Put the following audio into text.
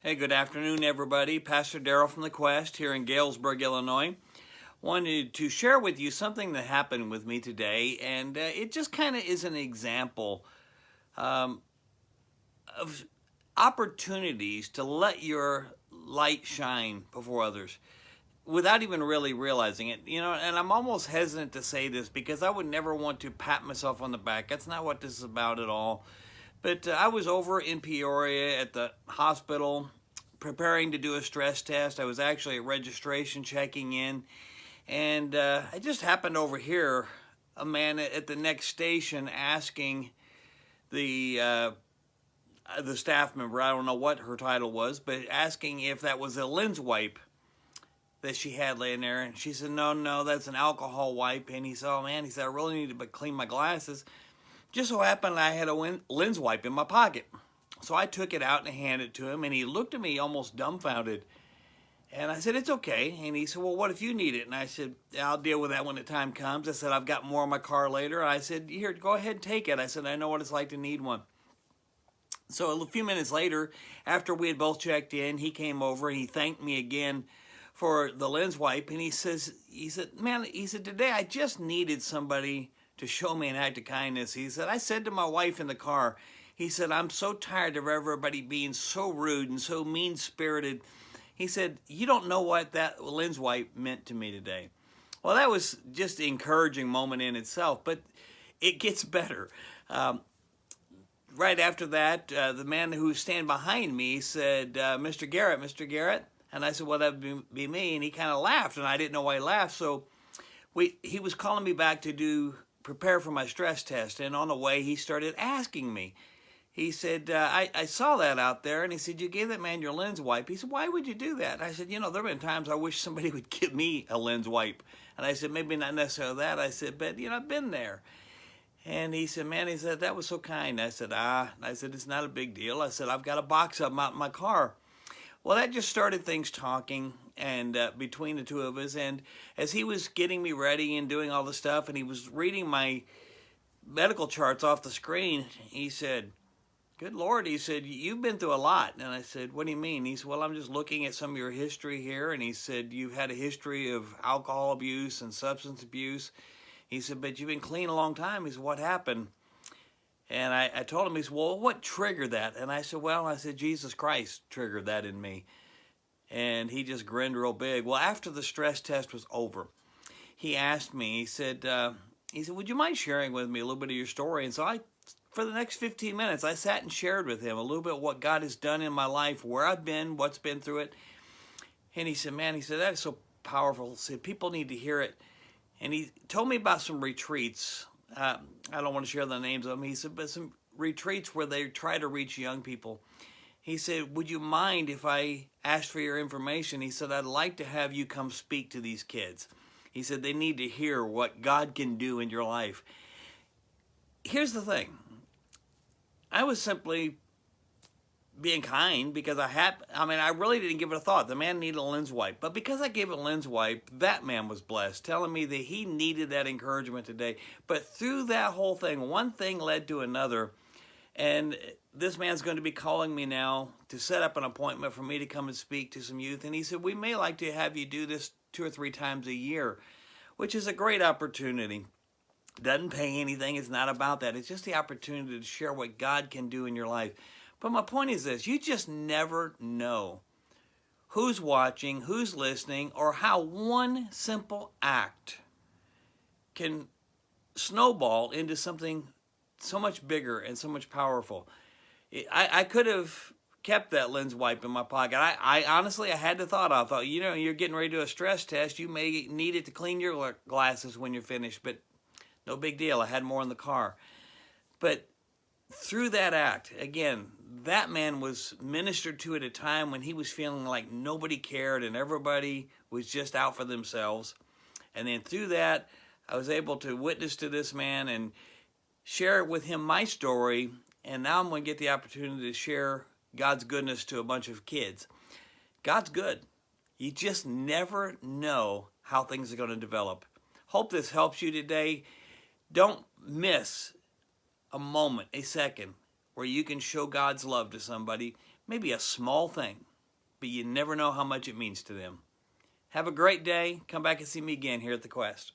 Hey, good afternoon, everybody. Pastor Darrell from The Quest here in Galesburg, Illinois. Wanted to share with you something that happened with me today, and it just kind of is an example um, of opportunities to let your light shine before others without even really realizing it. And I'm almost hesitant to say this because I would never want to pat myself on the back. That's not what this is about at all. But I was over in Peoria at the hospital preparing to do a stress test. I was actually at registration checking in, and I just happened to overhear a man at the next station asking the staff member, I don't know what her title was, but asking if that was a lens wipe that she had laying there. And she said, no, that's an alcohol wipe. And he said, oh man, he said, I really need to clean my glasses. Just so happened I had a lens wipe in my pocket. So I took it out and handed it to him, and he looked at me almost dumbfounded. And I said, it's okay. And he said, well, what if you need it? And I said, I'll deal with that when the time comes. I said, I've got more in my car later. And I said, here, go ahead and take it. I said, I know what it's like to need one. So a few minutes later, after we had both checked in, he came over and he thanked me again for the lens wipe. And he said, man, today I just needed somebody to show me an act of kindness. He said, I said to my wife in the car, he said, I'm so tired of everybody being so rude and so mean-spirited. He said, you don't know what that lens wipe meant to me today. Well, that was just an encouraging moment in itself, but it gets better. Right after that, the man who was standing behind me said, Mr. Garrett. And I said, well, that would be me. And he kind of laughed, and I didn't know why he laughed. So he was calling me back to prepare for my stress test. And on the way, he started asking me. He said, I saw that out there. And he said, you gave that man your lens wipe. He said, why would you do that? And I said, there have been times I wish somebody would give me a lens wipe. And I said, maybe not necessarily that. I said, but, I've been there. And he said, man, that was so kind. I said, it's not a big deal. I said, I've got a box of them out in my car. Well, that just started things talking and between the two of us. And as he was getting me ready and doing all the stuff, and he was reading my medical charts off the screen, he said, good Lord, he said, you've been through a lot. And I said, what do you mean? He said, well, I'm just looking at some of your history here. And he said, you've had a history of alcohol abuse and substance abuse. He said, but you've been clean a long time. He said, what happened? And I told him, he said, well, what triggered that? And I said, Jesus Christ triggered that in me. And he just grinned real big. Well, after the stress test was over, he asked me, he said, would you mind sharing with me a little bit of your story? And so for the next 15 minutes, I sat and shared with him a little bit what God has done in my life, where I've been, what's been through it. And he said, man, that is so powerful. He said, people need to hear it. And he told me about some retreats. I don't want to share the names of them. He said, but some retreats where they try to reach young people. He said, would you mind if I asked for your information? He said, I'd like to have you come speak to these kids. He said, they need to hear what God can do in your life. Here's the thing. I was simply being kind because I really didn't give it a thought. The man needed a lens wipe. But because I gave a lens wipe, that man was blessed, telling me that he needed that encouragement today. But through that whole thing, one thing led to another. And this man's going to be calling me now to set up an appointment for me to come and speak to some youth. And he said, we may like to have you do this 2 or 3 times a year, which is a great opportunity. Doesn't pay anything. It's not about that. It's just the opportunity to share what God can do in your life. But my point is this, you just never know who's watching, who's listening, or how one simple act can snowball into something so much bigger and so much powerful. I could have kept that lens wipe in my pocket. I honestly had the thought. I thought, you're getting ready to do a stress test. You may need it to clean your glasses when you're finished, but no big deal. I had more in the car. But through that act, again, that man was ministered to at a time when he was feeling like nobody cared and everybody was just out for themselves. And then through that, I was able to witness to this man and share with him my story. And now I'm going to get the opportunity to share God's goodness to a bunch of kids. God's good. You just never know how things are going to develop. Hope this helps you today. Don't miss a moment, a second, where you can show God's love to somebody, maybe a small thing, but you never know how much it means to them. Have a great day. Come back and see me again here at the Quest.